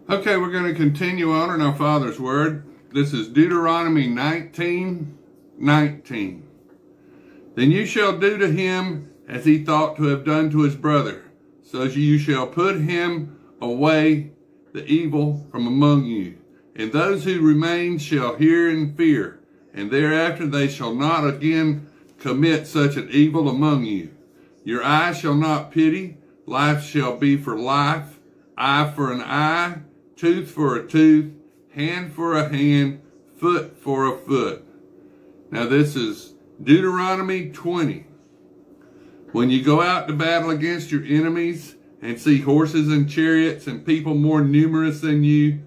Okay, we're going to continue on in our Father's Word. This is Deuteronomy 19:19. Then you shall do to him as he thought to have done to his brother, so you shall put him away the evil from among you. And those who remain shall hear and fear, and thereafter they shall not again commit such an evil among you. Your eye shall not pity, life shall be for life, eye for an eye, tooth for a tooth, hand for a hand, foot for a foot. Now this is Deuteronomy 20. When you go out to battle against your enemies and see horses and chariots and people more numerous than you,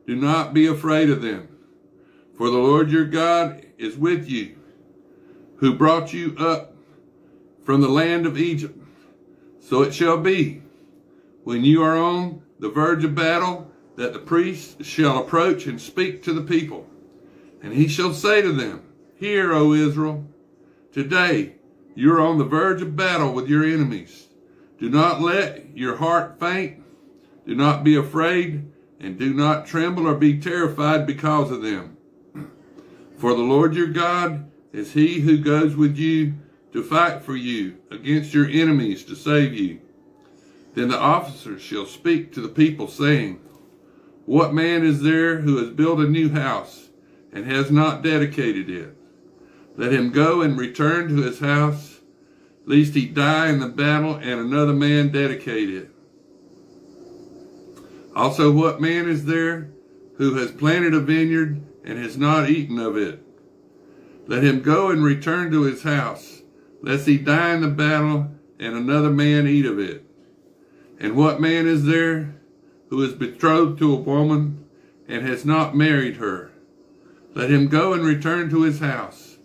do not be afraid of them. For the Lord your God is with you, who brought you up from the land of Egypt. So it shall be, when you are on the verge of battle, that the priest shall approach and speak to the people. And he shall say to them, Hear, O Israel, today you are on the verge of battle with your enemies. Do not let your heart faint. Do not be afraid, and do not tremble or be terrified because of them. For the Lord your God is he who goes with you to fight for you against your enemies to save you. Then the officers shall speak to the people, saying, What man is there who has built a new house and has not dedicated it? Let him go and return to his house, lest he die in the battle and another man dedicate it. Also, what man is there who has planted a vineyard and has not eaten of it? Let him go and return to his house, lest he die in the battle and another man eat of it. And what man is there who is betrothed to a woman and has not married her? Let him go and return to his house,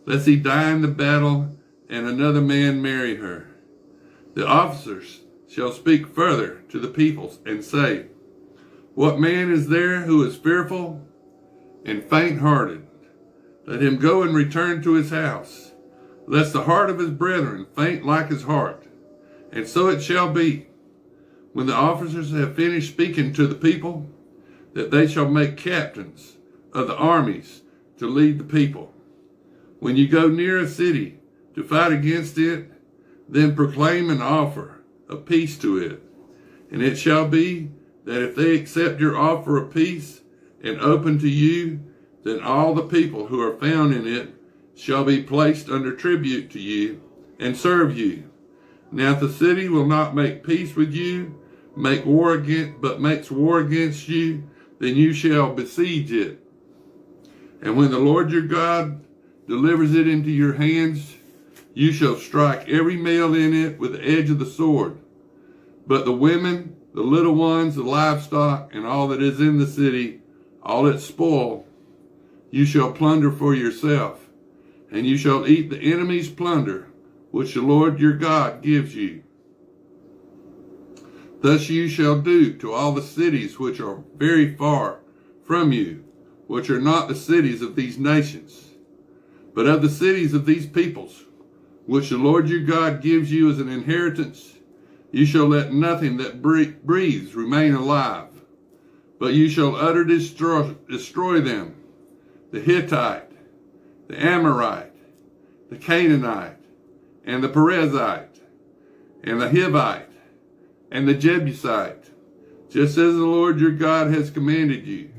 lest he die in the battle and another man marry her. The officers shall speak further to the people and say, What man is there who is fearful and faint-hearted? Let him go and return to his house, lest the heart of his brethren faint like his heart. And so it shall be, when the officers have finished speaking to the people, that they shall make captains of the armies to lead the people. When you go near a city to fight against it, then proclaim an offer of peace to it. And it shall be that if they accept your offer of peace and open to you, then all the people who are found in it shall be placed under tribute to you and serve you. Now if the city will not make peace with you, but makes war against you, then you shall besiege it. And when the Lord your God delivers it into your hands, you shall strike every male in it with the edge of the sword. But the women, the little ones, the livestock, and all that is in the city, all its spoil, you shall plunder for yourself. And you shall eat the enemy's plunder, which the Lord your God gives you. Thus you shall do to all the cities which are very far from you, which are not the cities of these nations, but of the cities of these peoples, which the Lord your God gives you as an inheritance. You shall let nothing that breathes remain alive, but you shall utterly destroy them, the Hittite, the Amorite, the Canaanite, and the Perizzite, and the Hivite, and the Jebusite, just as the Lord your God has commanded you,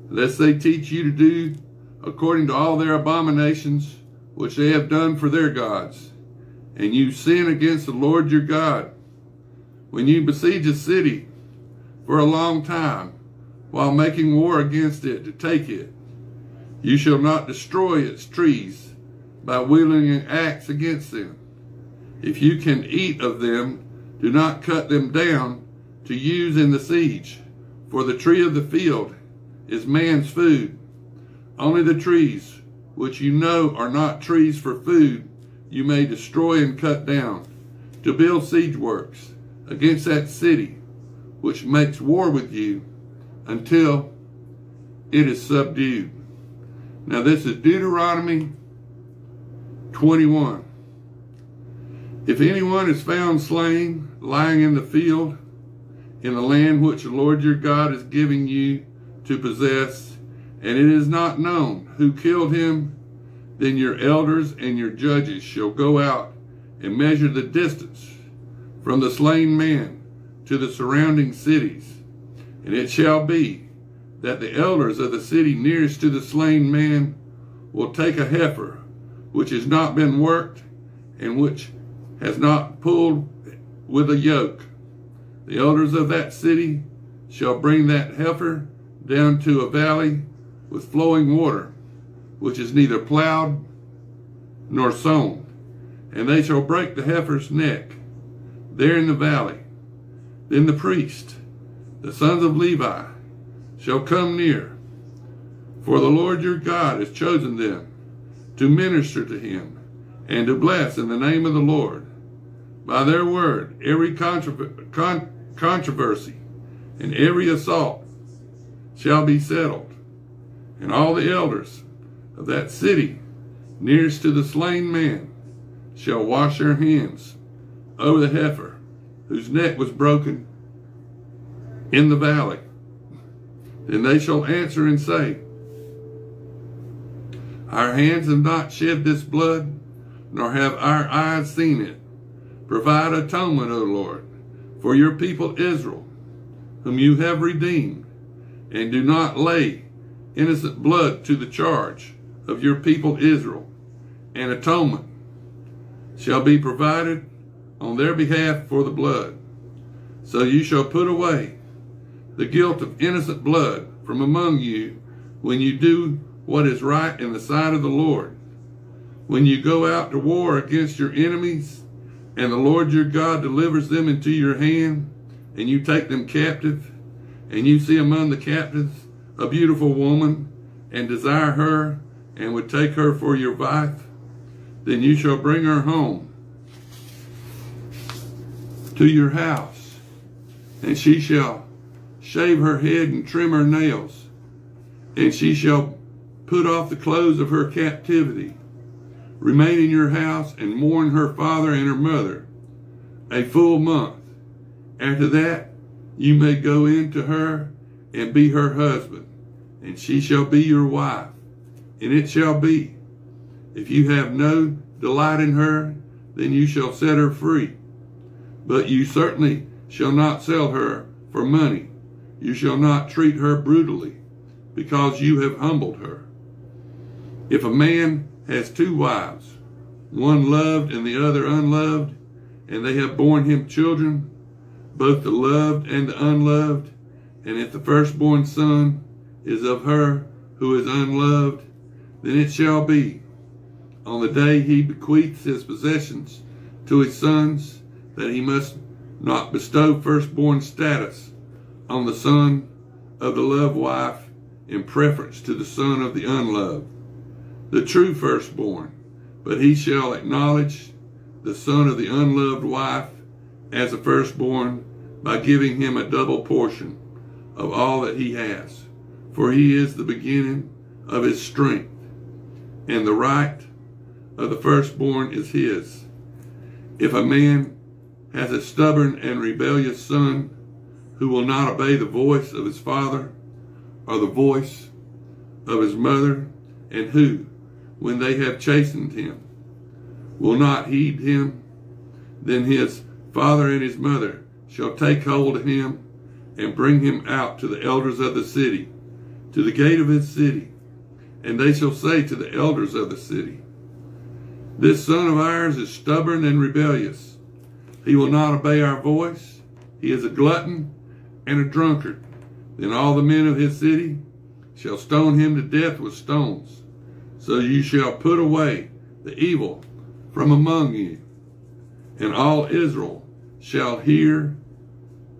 lest they teach you to do according to all their abominations which they have done for their gods, and you sin against the Lord your God. When you besiege a city for a long time, while making war against it to take it, you shall not destroy its trees by wielding an axe against them. If you can eat of them, do not cut them down to use in the siege, for the tree of the field is man's food. Only the trees which you know are not trees for food you may destroy and cut down, to build siege works against that city which makes war with you until it is subdued. Now this is Deuteronomy 21. If anyone is found slain, lying in the field, in the land which the Lord your God is giving you to possess, and it is not known who killed him, then your elders and your judges shall go out and measure the distance from the slain man to the surrounding cities. And it shall be that the elders of the city nearest to the slain man will take a heifer which has not been worked and which has not pulled with a yoke. The elders of that city shall bring that heifer down to a valley with flowing water, which is neither plowed nor sown, and they shall break the heifer's neck there in the valley. Then the priest, the sons of Levi, shall come near, for the Lord your God has chosen them to minister to him and to bless in the name of the Lord. By their word, every controversy and every assault shall be settled, and all the elders of that city nearest to the slain man shall wash their hands over the heifer whose neck was broken in the valley. Then they shall answer and say, our hands have not shed this blood, nor have our eyes seen it. Provide atonement, O Lord, for your people Israel, whom you have redeemed, and do not lay innocent blood to the charge of your people Israel. And atonement shall be provided on their behalf for the blood. So you shall put away the guilt of innocent blood from among you when you do what is right in the sight of the Lord. When you go out to war against your enemies, and the Lord your God delivers them into your hand, and you take them captive, and you see among the captives a beautiful woman, and desire her, and would take her for your wife, then you shall bring her home to your house, and she shall shave her head and trim her nails, and she shall put off the clothes of her captivity, remain in your house, and mourn her father and her mother a full month. After that, you may go in to her and be her husband, and she shall be your wife. And it shall be, if you have no delight in her, then you shall set her free. But you certainly shall not sell her for money. You shall not treat her brutally, because you have humbled her. If a man has two wives, one loved and the other unloved, and they have borne him children, both the loved and the unloved, and if the firstborn son is of her who is unloved, then it shall be, on the day he bequeaths his possessions to his sons, that he must not bestow firstborn status on the son of the loved wife in preference to the son of the unloved, the true firstborn, but he shall acknowledge the son of the unloved wife as a firstborn by giving him a double portion of all that he has, for he is the beginning of his strength, and the right of the firstborn is his. If a man has a stubborn and rebellious son who will not obey the voice of his father or the voice of his mother, and who, when they have chastened him, will not heed him, then his father and his mother shall take hold of him and bring him out to the elders of the city, to the gate of his city. And they shall say to the elders of the city, this son of ours is stubborn and rebellious. He will not obey our voice. He is a glutton and a drunkard. Then all the men of his city shall stone him to death with stones. So you shall put away the evil from among you, and all Israel shall hear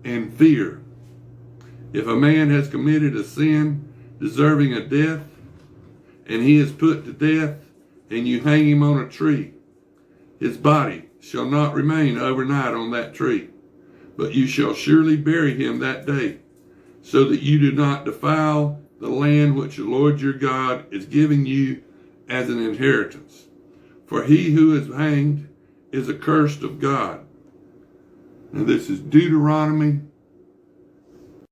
and fear. If a man has committed a sin deserving of death, and he is put to death, and you hang him on a tree, his body shall not remain overnight on that tree, but you shall surely bury him that day, so that you do not defile the land which the Lord your God is giving you as an inheritance. For he who is hanged is accursed of God. Now this is Deuteronomy